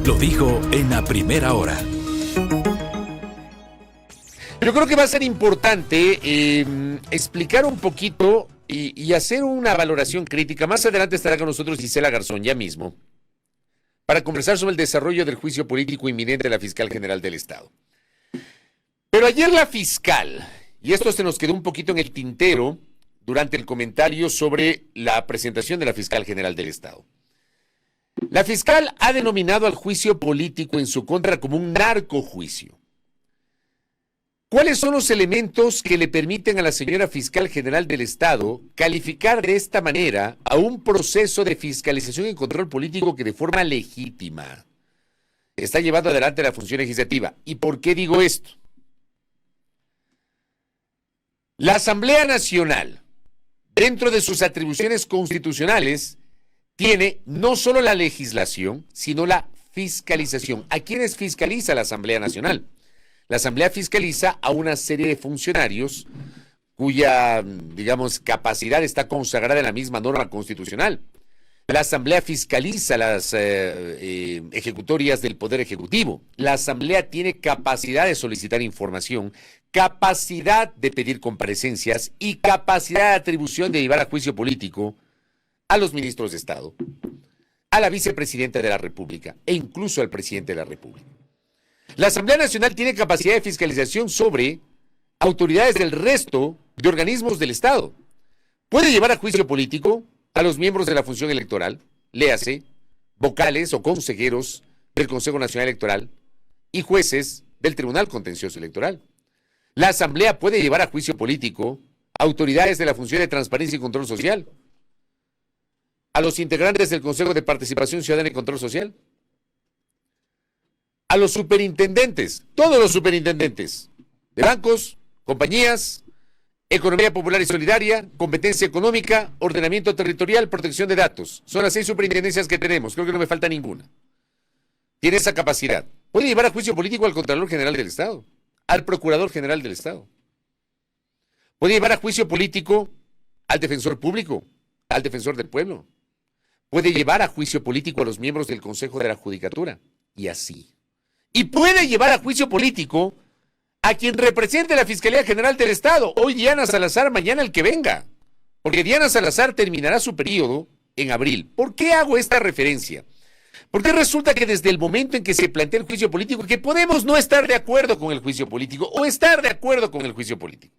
Lo dijo en la primera hora. Yo creo que va a ser importante explicar un poquito y hacer una valoración crítica. Más adelante estará con nosotros Gisela Garzón, ya mismo, para conversar sobre el desarrollo del juicio político inminente de la Fiscal General del Estado. Pero ayer la fiscal, y esto se nos quedó un poquito en el tintero durante el comentario sobre la presentación de la Fiscal General del Estado. La fiscal ha denominado al juicio político en su contra como un narcojuicio. ¿Cuáles son los elementos que le permiten a la señora Fiscal General del Estado calificar de esta manera a un proceso de fiscalización y control político que de forma legítima está llevando adelante la función legislativa? ¿Y por qué digo esto? La Asamblea Nacional, dentro de sus atribuciones constitucionales, tiene no solo la legislación, sino la fiscalización. ¿A quiénes fiscaliza la Asamblea Nacional? La Asamblea fiscaliza a una serie de funcionarios cuya, capacidad está consagrada en la misma norma constitucional. La Asamblea fiscaliza las ejecutorias del Poder Ejecutivo. La Asamblea tiene capacidad de solicitar información, capacidad de pedir comparecencias y capacidad de atribución de llevar a juicio político a los ministros de Estado, a la vicepresidenta de la República e incluso al presidente de la República. La Asamblea Nacional tiene capacidad de fiscalización sobre autoridades del resto de organismos del Estado. Puede llevar a juicio político a los miembros de la función electoral, léase, vocales o consejeros del Consejo Nacional Electoral y jueces del Tribunal Contencioso Electoral. La Asamblea puede llevar a juicio político a autoridades de la función de transparencia y control social, a los integrantes del Consejo de Participación Ciudadana y Control Social, a los superintendentes, todos los superintendentes de bancos, compañías, economía popular y solidaria, competencia económica, ordenamiento territorial, protección de datos. Son las 6 superintendencias que tenemos, creo que no me falta ninguna. Tiene esa capacidad. Puede llevar a juicio político al Contralor General del Estado, al Procurador General del Estado. Puede llevar a juicio político al Defensor Público, al Defensor del Pueblo. Puede llevar a juicio político a los miembros del Consejo de la Judicatura, y así. Y puede llevar a juicio político a quien represente la Fiscalía General del Estado, hoy Diana Salazar, mañana el que venga, porque Diana Salazar terminará su periodo en abril. ¿Por qué hago esta referencia? Porque resulta que desde el momento en que se plantea el juicio político, que podemos no estar de acuerdo con el juicio político o estar de acuerdo con el juicio político.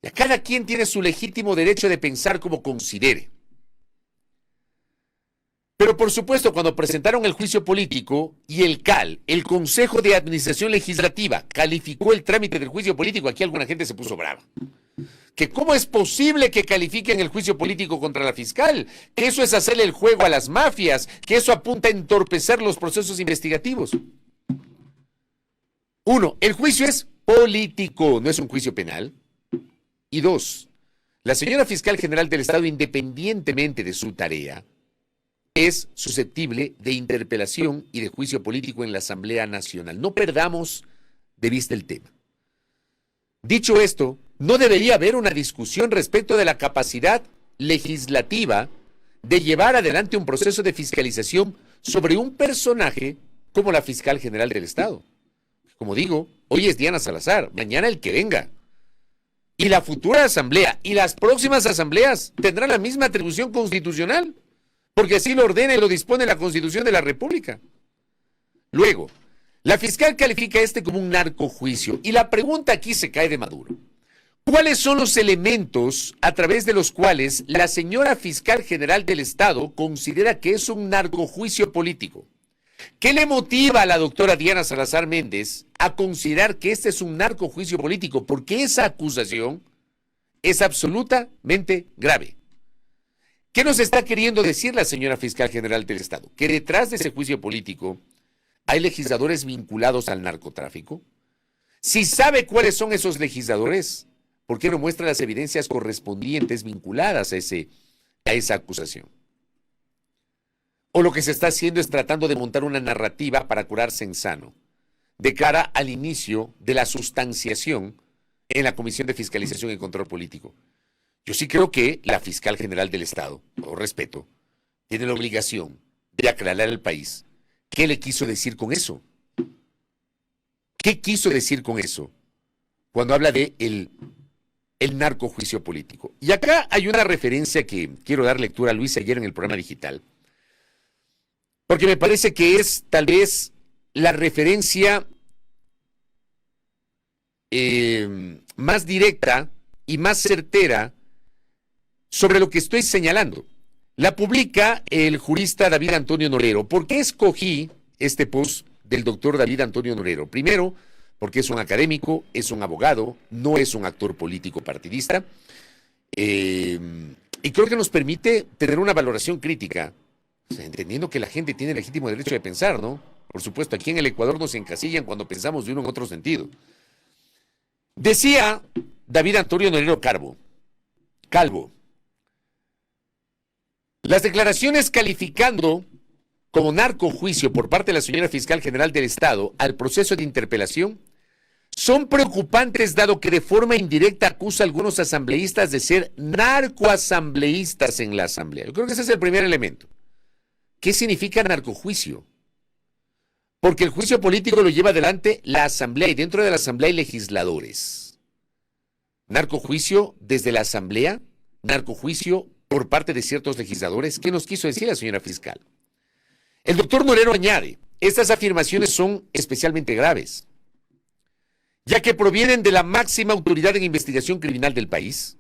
Ya cada quien tiene su legítimo derecho de pensar como considere. Pero por supuesto, cuando presentaron el juicio político y el CAL, el Consejo de Administración Legislativa, calificó el trámite del juicio político, aquí alguna gente se puso brava. Que cómo es posible que califiquen el juicio político contra la fiscal, que eso es hacerle el juego a las mafias, que eso apunta a entorpecer los procesos investigativos. Uno, el juicio es político, no es un juicio penal. Y dos, la señora Fiscal General del Estado, independientemente de su tarea, es susceptible de interpelación y de juicio político en la Asamblea Nacional. No perdamos de vista el tema. Dicho esto, no debería haber una discusión respecto de la capacidad legislativa de llevar adelante un proceso de fiscalización sobre un personaje como la Fiscal General del Estado. Como digo, hoy es Diana Salazar, mañana el que venga. Y la futura asamblea y las próximas asambleas tendrán la misma atribución constitucional, porque así lo ordena y lo dispone la Constitución de la República. Luego, la fiscal califica como un narcojuicio y la pregunta aquí se cae de maduro. ¿Cuáles son los elementos a través de los cuales la señora Fiscal General del Estado considera que es un narcojuicio político? ¿Qué le motiva a la doctora Diana Salazar Méndez a considerar que este es un narcojuicio político? Porque esa acusación es absolutamente grave. ¿Qué nos está queriendo decir la señora Fiscal General del Estado? Que detrás de ese juicio político hay legisladores vinculados al narcotráfico. Si sabe cuáles son esos legisladores, ¿por qué no muestra las evidencias correspondientes vinculadas a esa acusación? O lo que se está haciendo es tratando de montar una narrativa para curarse en sano, de cara al inicio de la sustanciación en la Comisión de Fiscalización y Control Político. Yo sí creo que la Fiscal General del Estado, con respeto, tiene la obligación de aclarar al país ¿Qué le quiso decir con eso? ¿Qué quiso decir con eso? Cuando habla de el narcojuicio político. Y acá hay una referencia que quiero dar lectura a Luis ayer en el programa digital, porque me parece que es tal vez la referencia más directa y más certera sobre lo que estoy señalando. La publica el jurista David Antonio Norero. ¿Por qué escogí este post del doctor David Antonio Norero? Primero, porque es un académico, es un abogado, no es un actor político partidista, y creo que nos permite tener una valoración crítica, o sea, entendiendo que la gente tiene legítimo derecho de pensar, ¿no? Por supuesto, aquí en el Ecuador nos encasillan cuando pensamos de uno en otro sentido. Decía David Antonio Norero Calvo, las declaraciones calificando como narcojuicio por parte de la señora fiscal general del Estado al proceso de interpelación son preocupantes, dado que de forma indirecta acusa a algunos asambleístas de ser narcoasambleístas en la asamblea. Yo creo que ese es el primer elemento. ¿Qué significa narcojuicio? Porque el juicio político lo lleva adelante la asamblea, y dentro de la asamblea hay legisladores. Narcojuicio desde la asamblea, narcojuicio por parte de ciertos legisladores. ¿Qué nos quiso decir la señora fiscal? El doctor Norero añade, estas afirmaciones son especialmente graves, ya que provienen de la máxima autoridad en investigación criminal del país.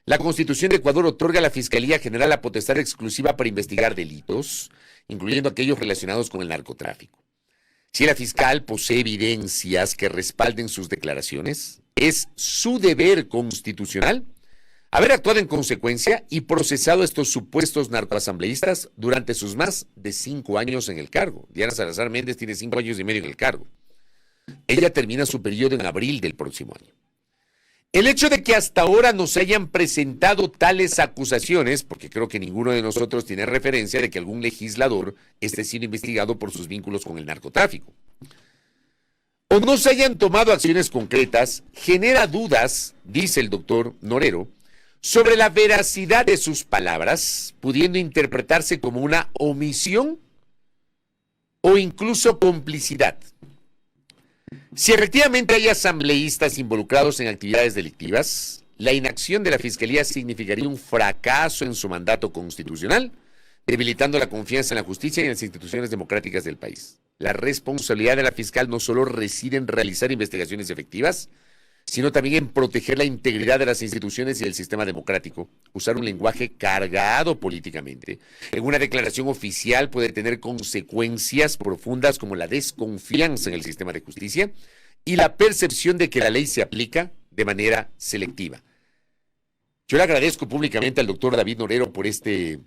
La Constitución de Ecuador otorga a la Fiscalía General la potestad exclusiva para investigar delitos, incluyendo aquellos relacionados con el narcotráfico. Si la fiscal posee evidencias que respalden sus declaraciones, es su deber constitucional haber actuado en consecuencia y procesado a estos supuestos narcoasambleístas durante sus más de 5 años en el cargo. Diana Salazar Méndez tiene 5 años y medio en el cargo. Ella termina su periodo en abril del próximo año. El hecho de que hasta ahora nos hayan presentado tales acusaciones, porque creo que ninguno de nosotros tiene referencia de que algún legislador esté siendo investigado por sus vínculos con el narcotráfico, o no se hayan tomado acciones concretas, genera dudas, dice el doctor Norero, sobre la veracidad de sus palabras, pudiendo interpretarse como una omisión o incluso complicidad. Si efectivamente hay asambleístas involucrados en actividades delictivas, la inacción de la Fiscalía significaría un fracaso en su mandato constitucional, debilitando la confianza en la justicia y en las instituciones democráticas del país. La responsabilidad de la fiscal no solo reside en realizar investigaciones efectivas, sino también en proteger la integridad de las instituciones y del sistema democrático. Usar un lenguaje cargado políticamente en una declaración oficial puede tener consecuencias profundas como la desconfianza en el sistema de justicia y la percepción de que la ley se aplica de manera selectiva. Yo le agradezco públicamente al doctor David Norero por este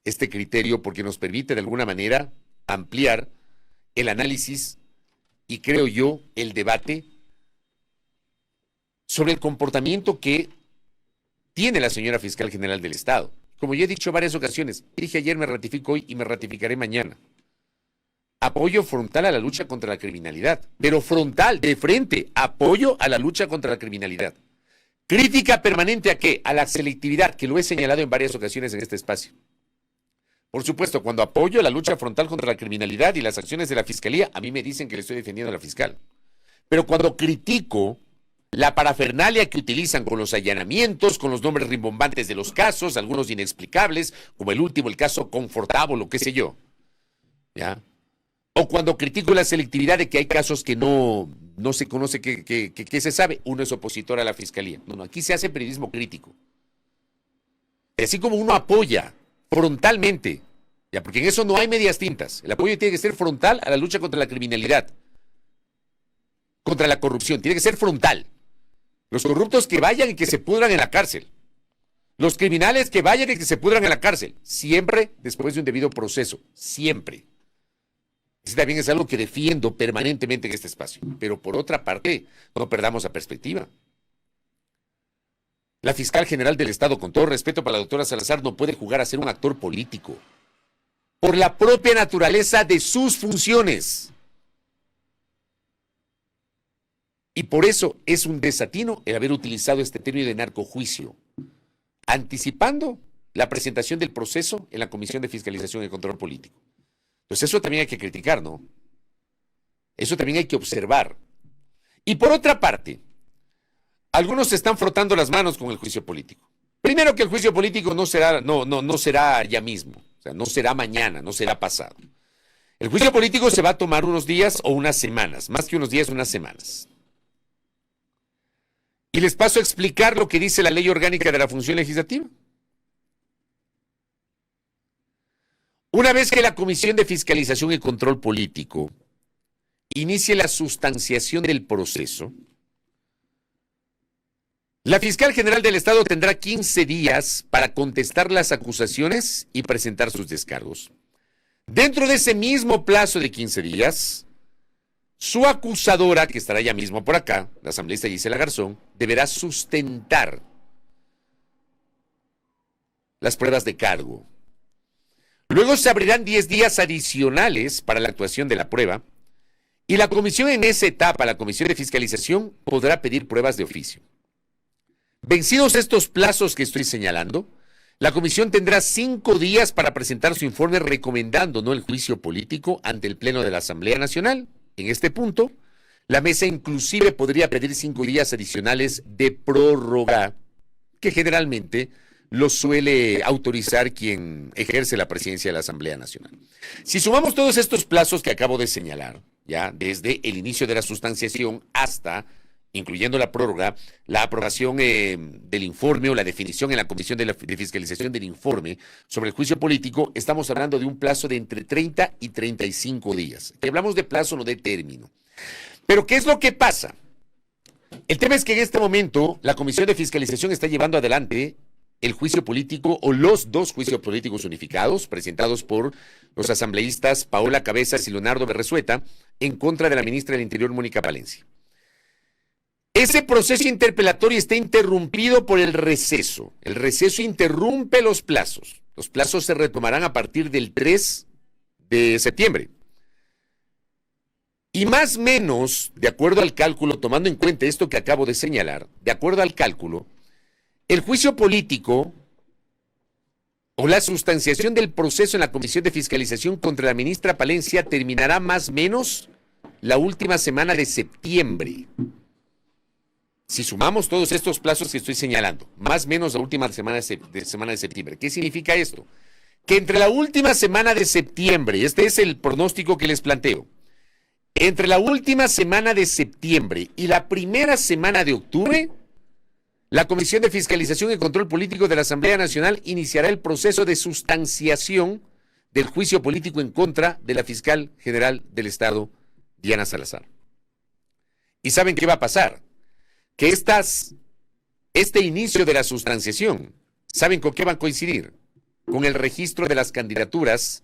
criterio, porque nos permite de alguna manera ampliar el análisis y, creo yo, el debate sobre el comportamiento que tiene la señora fiscal general del Estado. Como ya he dicho en varias ocasiones, dije ayer, me ratifico hoy y me ratificaré mañana. Apoyo frontal a la lucha contra la criminalidad, pero frontal, de frente, apoyo a la lucha contra la criminalidad. Crítica permanente ¿a qué? A la selectividad, que lo he señalado en varias ocasiones en este espacio. Por supuesto, cuando apoyo la lucha frontal contra la criminalidad y las acciones de la Fiscalía, a mí me dicen que le estoy defendiendo a la fiscal. Pero cuando critico la parafernalia que utilizan con los allanamientos, con los nombres rimbombantes de los casos, algunos inexplicables, como el último, el caso Confortable, o qué sé yo, ¿ya? O cuando critico la selectividad de que hay casos que no se conoce que se sabe, uno es opositor a la Fiscalía. No, aquí se hace periodismo crítico. Así como uno apoya frontalmente, ya, porque en eso no hay medias tintas. El apoyo tiene que ser frontal a la lucha contra la criminalidad, contra la corrupción, tiene que ser frontal. Los corruptos que vayan y que se pudran en la cárcel. Los criminales que vayan y que se pudran en la cárcel. Siempre después de un debido proceso. Siempre. Eso también es algo que defiendo permanentemente en este espacio. Pero por otra parte, no perdamos la perspectiva. La fiscal general del Estado, con todo respeto para la doctora Salazar, no puede jugar a ser un actor político. Por la propia naturaleza de sus funciones. Y por eso es un desatino el haber utilizado este término de narcojuicio, anticipando la presentación del proceso en la Comisión de Fiscalización y Control Político. Pues eso también hay que criticar, ¿no? Eso también hay que observar. Y por otra parte, algunos se están frotando las manos con el juicio político. Primero, que el juicio político no será ya mismo, o sea, no será mañana, no será pasado. El juicio político se va a tomar unos días o unas semanas, más que unos días, unas semanas. Y les paso a explicar lo que dice la Ley Orgánica de la Función Legislativa. Una vez que la Comisión de Fiscalización y Control Político inicie la sustanciación del proceso, la fiscal general del Estado tendrá 15 días para contestar las acusaciones y presentar sus descargos. Dentro de ese mismo plazo de 15 días, su acusadora, que estará ya mismo por acá, la asambleísta Gisela Garzón, deberá sustentar las pruebas de cargo. Luego se abrirán 10 días adicionales para la actuación de la prueba y la comisión en esa etapa, la comisión de fiscalización, podrá pedir pruebas de oficio. Vencidos estos plazos que estoy señalando, la comisión tendrá 5 días para presentar su informe recomendando no el juicio político ante el Pleno de la Asamblea Nacional. En este punto, la mesa inclusive podría pedir 5 días adicionales de prórroga, que generalmente lo suele autorizar quien ejerce la presidencia de la Asamblea Nacional. Si sumamos todos estos plazos que acabo de señalar, ya desde el inicio de la sustanciación hasta, incluyendo la prórroga, la aprobación del informe o la definición en la Comisión de Fiscalización del informe sobre el juicio político, estamos hablando de un plazo de entre 30 y 35 días. Si hablamos de plazo, no de término. Pero, ¿qué es lo que pasa? El tema es que en este momento la Comisión de Fiscalización está llevando adelante el juicio político o los 2 juicios políticos unificados presentados por los asambleístas Paola Cabezas y Leonardo Berresueta en contra de la ministra del Interior, Mónica Palencia. Ese proceso interpelatorio está interrumpido por el receso. El receso interrumpe los plazos. Los plazos se retomarán a partir del 3 de septiembre. Y más o menos, de acuerdo al cálculo, tomando en cuenta esto que acabo de señalar, de acuerdo al cálculo, el juicio político o la sustanciación del proceso en la Comisión de Fiscalización contra la ministra Palencia terminará más o menos la última semana de septiembre. Si sumamos todos estos plazos que estoy señalando, más o menos la última semana de septiembre, ¿qué significa esto? Que entre la última semana de septiembre, este es el pronóstico que les planteo, entre la última semana de septiembre y la primera semana de octubre, la Comisión de Fiscalización y Control Político de la Asamblea Nacional iniciará el proceso de sustanciación del juicio político en contra de la fiscal general del Estado, Diana Salazar. ¿Y saben qué va a pasar? Que este inicio de la sustanciación, ¿saben con qué van a coincidir? Con el registro de las candidaturas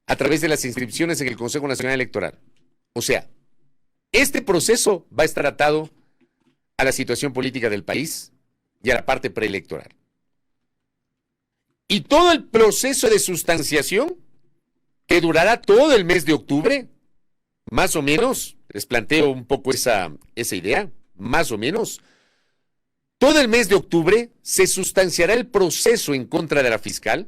a través de las inscripciones en el Consejo Nacional Electoral. O sea, este proceso va a estar atado a la situación política del país y a la parte preelectoral. Y todo el proceso de sustanciación, que durará todo el mes de octubre, más o menos, les planteo un poco esa idea, más o menos, todo el mes de octubre se sustanciará el proceso en contra de la fiscal.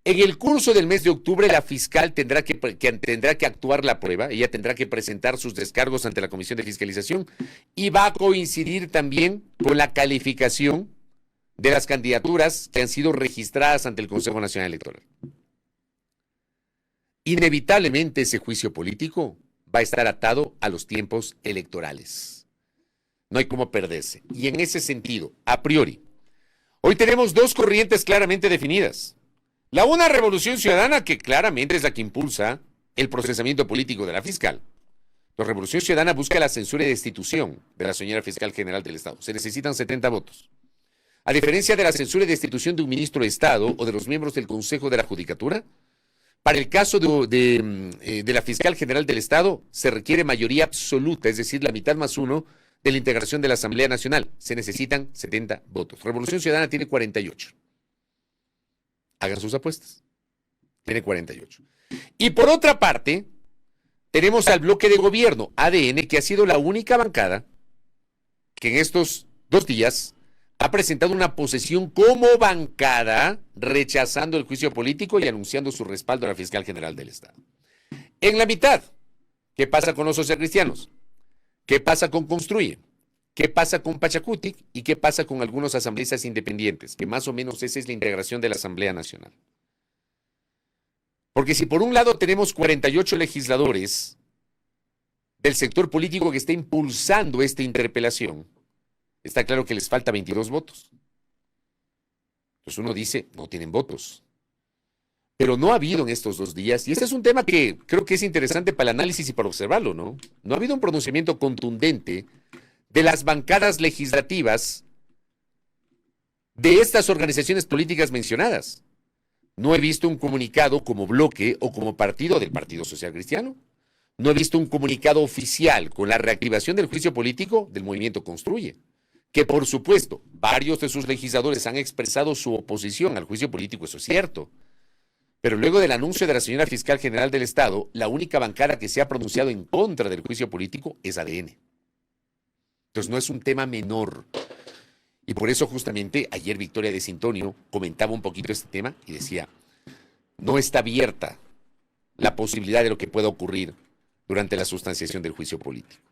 En el curso del mes de octubre, la fiscal tendrá que actuar la prueba, ella tendrá que presentar sus descargos ante la Comisión de Fiscalización y va a coincidir también con la calificación de las candidaturas que han sido registradas ante el Consejo Nacional Electoral. Inevitablemente ese juicio político va a estar atado a los tiempos electorales. No hay cómo perderse. Y en ese sentido, a priori, hoy tenemos 2 corrientes claramente definidas. La una, Revolución Ciudadana, que claramente es la que impulsa el procesamiento político de la fiscal. La Revolución Ciudadana busca la censura y destitución de la señora fiscal general del Estado. Se necesitan 70 votos. A diferencia de la censura y destitución de un ministro de Estado o de los miembros del Consejo de la Judicatura, para el caso de la fiscal general del Estado se requiere mayoría absoluta, es decir, la mitad más 1 de la integración de la Asamblea Nacional. Se necesitan 70 votos. Revolución Ciudadana tiene 48. Hagan sus apuestas. Tiene 48. Y por otra parte, tenemos al bloque de gobierno, ADN, que ha sido la única bancada que en estos 2 días ha presentado una posesión como bancada, rechazando el juicio político y anunciando su respaldo a la fiscal general del Estado. En la mitad, ¿qué pasa con los socialcristianos? ¿Qué pasa con Construye? ¿Qué pasa con Pachacutic? ¿Y qué pasa con algunos asambleístas independientes? Que más o menos esa es la integración de la Asamblea Nacional. Porque si por un lado tenemos 48 legisladores del sector político que está impulsando esta interpelación, está claro que les falta 22 votos. Entonces uno dice, no tienen votos. Pero no ha habido en estos 2 días, y este es un tema que creo que es interesante para el análisis y para observarlo, ¿no? No ha habido un pronunciamiento contundente de las bancadas legislativas de estas organizaciones políticas mencionadas. No he visto un comunicado como bloque o como partido del Partido Social Cristiano. No he visto un comunicado oficial con la reactivación del juicio político del movimiento Construye, que por supuesto varios de sus legisladores han expresado su oposición al juicio político, eso es cierto. Pero luego del anuncio de la señora fiscal general del Estado, la única bancada que se ha pronunciado en contra del juicio político es ADN. Entonces no es un tema menor. Y por eso justamente ayer Victoria de Sintonio comentaba un poquito este tema y decía, no está abierta la posibilidad de lo que pueda ocurrir durante la sustanciación del juicio político.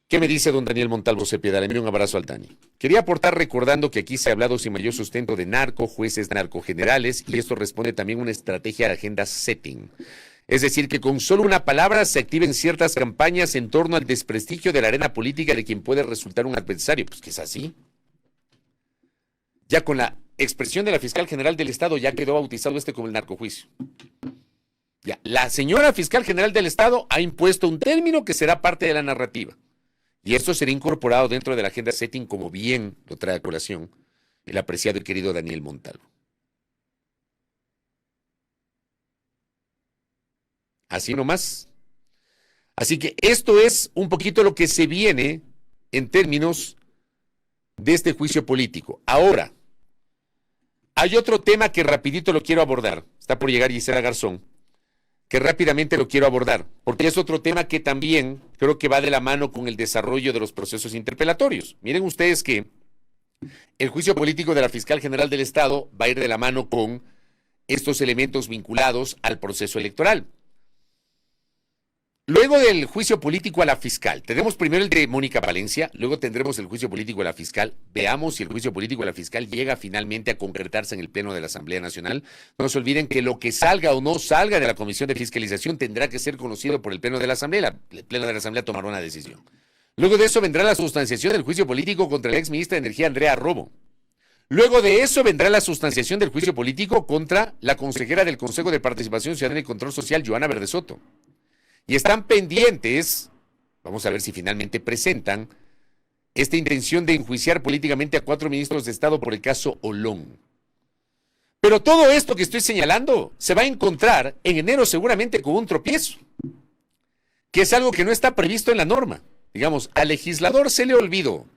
¿Qué me dice don Daniel Montalvo Cepeda? Le envío un abrazo al Dani. Quería aportar recordando que aquí se ha hablado sin mayor sustento de jueces narcogenerales, y esto responde también a una estrategia de agenda setting. Es decir, que con solo una palabra se activen ciertas campañas en torno al desprestigio de la arena política de quien puede resultar un adversario. Pues que es así. Ya con la expresión de la fiscal general del Estado ya quedó bautizado como el narcojuicio. Ya, la señora fiscal general del Estado ha impuesto un término que será parte de la narrativa. Y esto será incorporado dentro de la agenda setting, como bien lo trae a colación el apreciado y querido Daniel Montalvo. Así nomás. Así que esto es un poquito lo que se viene en términos de este juicio político. Ahora, hay otro tema que rapidito lo quiero abordar. Está por llegar Gisela Garzón, que rápidamente lo quiero abordar, porque es otro tema que también creo que va de la mano con el desarrollo de los procesos interpelatorios. Miren ustedes que el juicio político de la fiscal general del Estado va a ir de la mano con estos elementos vinculados al proceso electoral. Luego del juicio político a la fiscal, tenemos primero el de Mónica Valencia, luego tendremos el juicio político a la fiscal. Veamos si el juicio político a la fiscal llega finalmente a concretarse en el Pleno de la Asamblea Nacional. No se olviden que lo que salga o no salga de la Comisión de Fiscalización tendrá que ser conocido por el Pleno de la Asamblea. El Pleno de la Asamblea tomará una decisión. Luego de eso vendrá la sustanciación del juicio político contra la exministra de Energía, Andrea Robo. Luego de eso vendrá la sustanciación del juicio político contra la consejera del Consejo de Participación Ciudadana y Control Social, Joana Verde Soto. Y están pendientes, vamos a ver si finalmente presentan, esta intención de enjuiciar políticamente a 4 ministros de Estado por el caso Olón. Pero todo esto que estoy señalando se va a encontrar en enero seguramente con un tropiezo, que es algo que no está previsto en la norma. Digamos, al legislador se le olvidó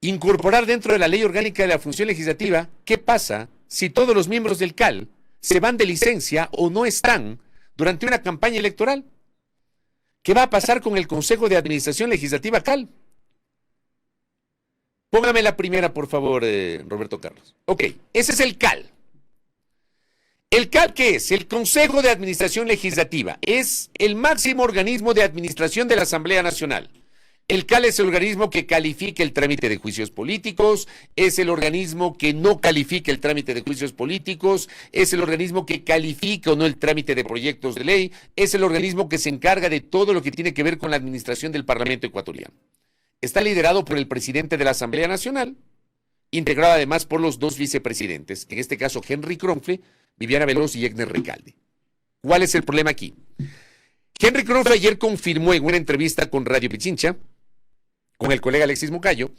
incorporar dentro de la ley orgánica de la función legislativa qué pasa si todos los miembros del CAL se van de licencia o no están durante una campaña electoral. ¿Qué va a pasar con el Consejo de Administración Legislativa CAL? Póngame la primera, por favor, Roberto Carlos. Ok, ese es el CAL. ¿El CAL qué es? El Consejo de Administración Legislativa. Es el máximo organismo de administración de la Asamblea Nacional. El CAL es el organismo que califica el trámite de juicios políticos, es el organismo que no califica el trámite de juicios políticos, es el organismo que califica o no el trámite de proyectos de ley, es el organismo que se encarga de todo lo que tiene que ver con la administración del Parlamento ecuatoriano. Está liderado por el presidente de la Asamblea Nacional, integrado además por los 2 vicepresidentes, en este caso Henry Kronfle, Viviana Veloz y Egner Recalde. ¿Cuál es el problema aquí? Henry Kronfle ayer confirmó en una entrevista con Radio Pichincha, con el colega Alexis Moncayo,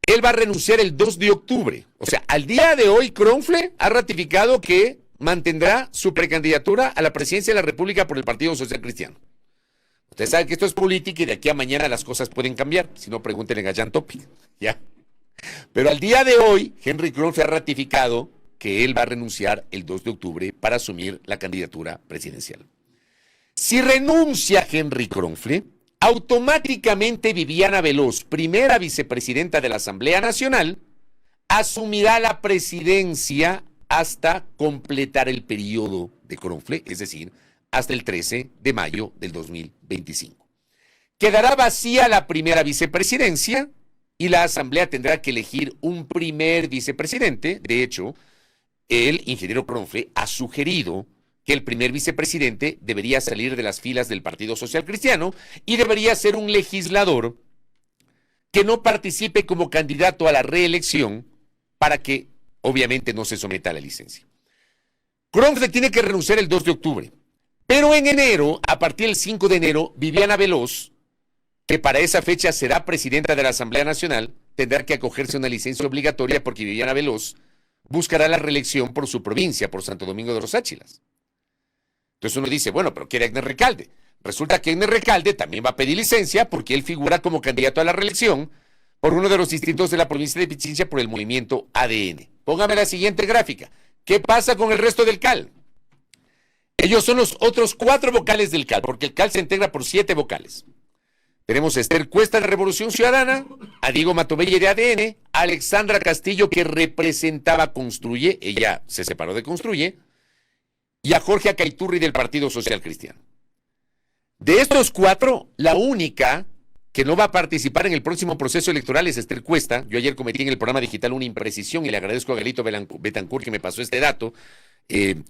él va a renunciar el 2 de octubre. O sea, al día de hoy, Kronfle ha ratificado que mantendrá su precandidatura a la presidencia de la República por el Partido Social Cristiano. Ustedes saben que esto es política y de aquí a mañana las cosas pueden cambiar. Si no, pregúntenle a Jan Topic. Ya. Pero al día de hoy, Henry Kronfle ha ratificado que él va a renunciar el 2 de octubre para asumir la candidatura presidencial. Si renuncia Henry Kronfle, automáticamente Viviana Veloz, primera vicepresidenta de la Asamblea Nacional, asumirá la presidencia hasta completar el periodo de Cronfle, es decir, hasta el 13 de mayo del 2025. Quedará vacía la primera vicepresidencia y la Asamblea tendrá que elegir un primer vicepresidente. De hecho, el ingeniero Cronfle ha sugerido que el primer vicepresidente debería salir de las filas del Partido Social Cristiano y debería ser un legislador que no participe como candidato a la reelección para que, obviamente, no se someta a la licencia. Cronfle tiene que renunciar el 2 de octubre, pero en enero, a partir del 5 de enero, Viviana Veloz, que para esa fecha será presidenta de la Asamblea Nacional, tendrá que acogerse a una licencia obligatoria porque Viviana Veloz buscará la reelección por su provincia, por Santo Domingo de los Áchilas. Entonces uno dice, bueno, pero quiere Egner Recalde. Resulta que Egner Recalde también va a pedir licencia porque él figura como candidato a la reelección por uno de los distritos de la provincia de Pichincha por el movimiento ADN. Póngame la siguiente gráfica. ¿Qué pasa con el resto del CAL? Ellos son los otros 4 vocales del CAL, porque el CAL se integra por 7 vocales. Tenemos a Esther Cuesta de Revolución Ciudadana, a Diego Matobelle de ADN, a Alexandra Castillo que representaba Construye, ella se separó de Construye, y a Jorge Acaiturri del Partido Social Cristiano. De estos 4, la única que no va a participar en el próximo proceso electoral es Esther Cuesta. Yo ayer cometí en el programa digital una imprecisión y le agradezco a Galito Betancourt que me pasó este dato.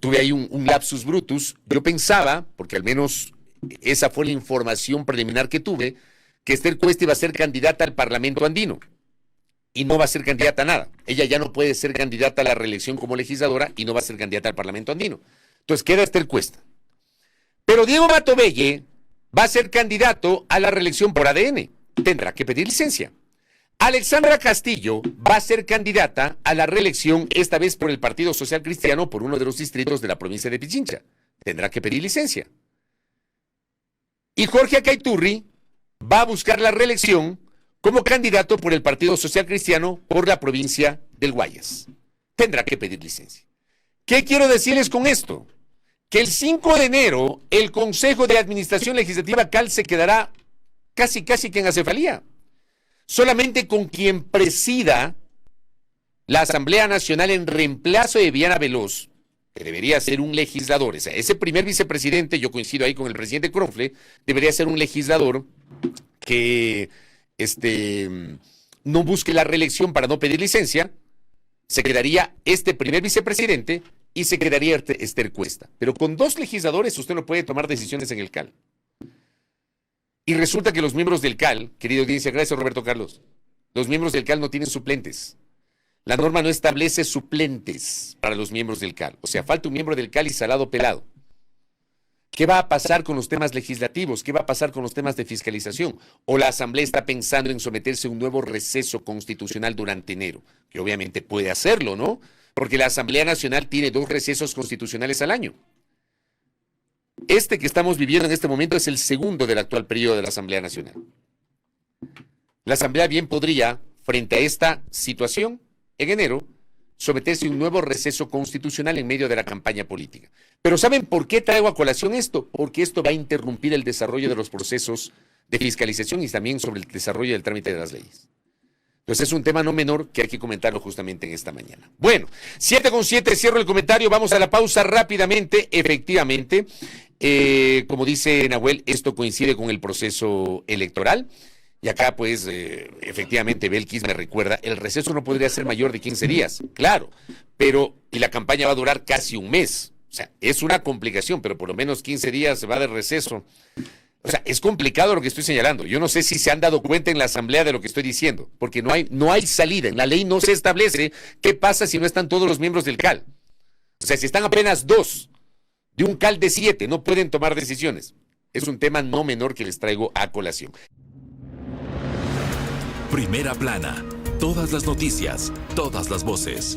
Tuve ahí un lapsus brutus. Yo pensaba, porque al menos esa fue la información preliminar que tuve, que Esther Cuesta iba a ser candidata al Parlamento andino y no va a ser candidata a nada. Ella ya no puede ser candidata a la reelección como legisladora y no va a ser candidata al Parlamento andino. Entonces queda Esther Cuesta. Pero Diego Matobelle va a ser candidato a la reelección por ADN. Tendrá que pedir licencia. Alexandra Castillo va a ser candidata a la reelección, esta vez por el Partido Social Cristiano, por uno de los distritos de la provincia de Pichincha. Tendrá que pedir licencia. Y Jorge Acaiturri va a buscar la reelección como candidato por el Partido Social Cristiano por la provincia del Guayas. Tendrá que pedir licencia. ¿Qué quiero decirles con esto? Que el 5 de enero el Consejo de Administración Legislativa CAL se quedará casi que en acefalía. Solamente con quien presida la Asamblea Nacional en reemplazo de Viviana Veloz, que debería ser un legislador. O sea, ese primer vicepresidente, yo coincido ahí con el presidente Cronfle, debería ser un legislador que no busque la reelección para no pedir licencia. Se quedaría este primer vicepresidente y se quedaría Esther Cuesta. Pero con 2 legisladores usted no puede tomar decisiones en el CAL. Y resulta que los miembros del CAL, querido audiencia, gracias Roberto Carlos, los miembros del CAL no tienen suplentes. La norma no establece suplentes para los miembros del CAL. O sea, falta un miembro del CAL y salado pelado. ¿Qué va a pasar con los temas legislativos? ¿Qué va a pasar con los temas de fiscalización? ¿O la Asamblea está pensando en someterse a un nuevo receso constitucional durante enero? Que obviamente puede hacerlo, ¿no? Porque la Asamblea Nacional tiene 2 recesos constitucionales al año. Este que estamos viviendo en este momento es el segundo del actual periodo de la Asamblea Nacional. La Asamblea bien podría, frente a esta situación, en enero, someterse a un nuevo receso constitucional en medio de la campaña política. Pero ¿saben por qué traigo a colación esto? Porque esto va a interrumpir el desarrollo de los procesos de fiscalización y también sobre el desarrollo del trámite de las leyes. Entonces es un tema no menor que hay que comentarlo justamente en esta mañana. Bueno, 7:07, cierro el comentario, vamos a la pausa rápidamente. Efectivamente, como dice Nahuel, esto coincide con el proceso electoral. Y acá, pues, efectivamente, Belkis me recuerda, el receso no podría ser mayor de 15 días, claro, pero y la campaña va a durar casi un mes. O sea, es una complicación, pero por lo menos 15 días se va de receso. O sea, es complicado lo que estoy señalando. Yo no sé si se han dado cuenta en la Asamblea de lo que estoy diciendo, porque no hay salida. En la ley no se establece qué pasa si no están todos los miembros del CAL. O sea, si están apenas 2 de un CAL de 7, no pueden tomar decisiones. Es un tema no menor que les traigo a colación. Primera plana. Todas las noticias, todas las voces.